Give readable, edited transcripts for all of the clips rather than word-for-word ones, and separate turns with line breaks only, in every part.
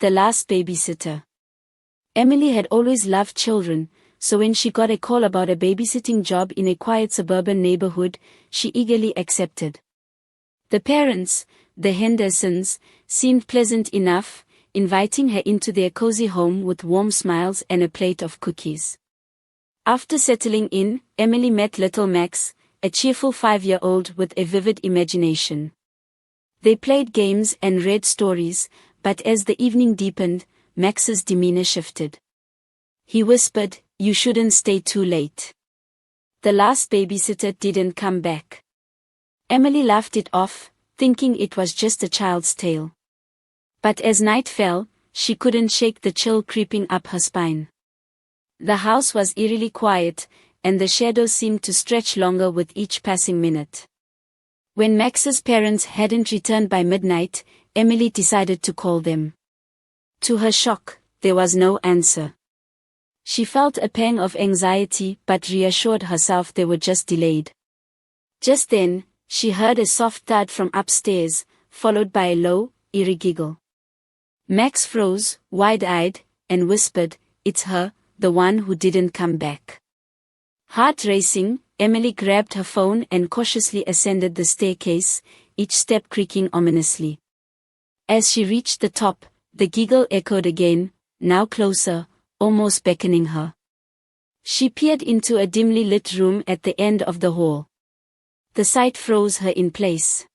The Last Babysitter. Emily had always loved children, so when she got a call about a babysitting job in a quiet suburban neighborhood, she eagerly accepted. The parents, the Hendersons, seemed pleasant enough, inviting her into their cozy home with warm smiles and a plate of cookies. After settling in, Emily met little Max, a cheerful 5-year-old with a vivid imagination. They played games and read stories, but as the evening deepened, Max's demeanor shifted. He whispered, "You shouldn't stay too late." The last babysitter didn't come back. Emily laughed it off, thinking it was just a child's tale. But as night fell, she couldn't shake the chill creeping up her spine. The house was eerily quiet, and the shadows seemed to stretch longer with each passing minute. When Max's parents hadn't returned by midnight, Emily decided to call them. To her shock, there was no answer. She felt a pang of anxiety but reassured herself they were just delayed. Just then, she heard a soft thud from upstairs, followed by a low, eerie giggle. Max froze, wide-eyed, and whispered, "It's her, the one who didn't come back." Heart racing, Emily grabbed her phone and cautiously ascended the staircase, each step creaking ominously. As she reached the top, the giggle echoed again, now closer, almost beckoning her. She peered into a dimly lit room at the end of the hall. The sight froze her in place.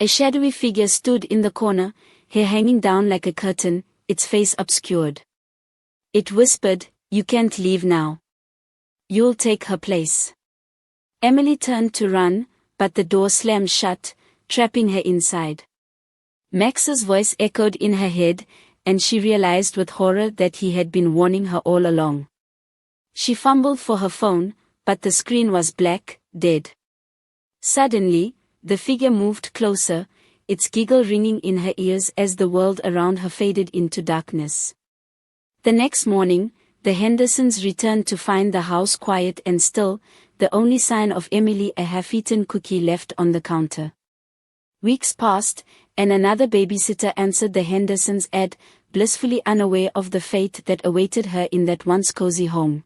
A shadowy figure stood in the corner, hair hanging down like a curtain, its face obscured. It whispered, "You can't leave now. You'll take her place." Emily turned to run, but the door slammed shut, trapping her inside. Max's voice echoed in her head, and she realized with horror that he had been warning her all along. She fumbled for her phone, but the screen was black, dead. Suddenly, the figure moved closer, its giggle ringing in her ears as the world around her faded into darkness. The next morning, the Hendersons returned to find the house quiet and still, the only sign of Emily a half-eaten cookie left on the counter. Weeks passed, and another babysitter answered the Hendersons' ad, blissfully unaware of the fate that awaited her in that once cozy home.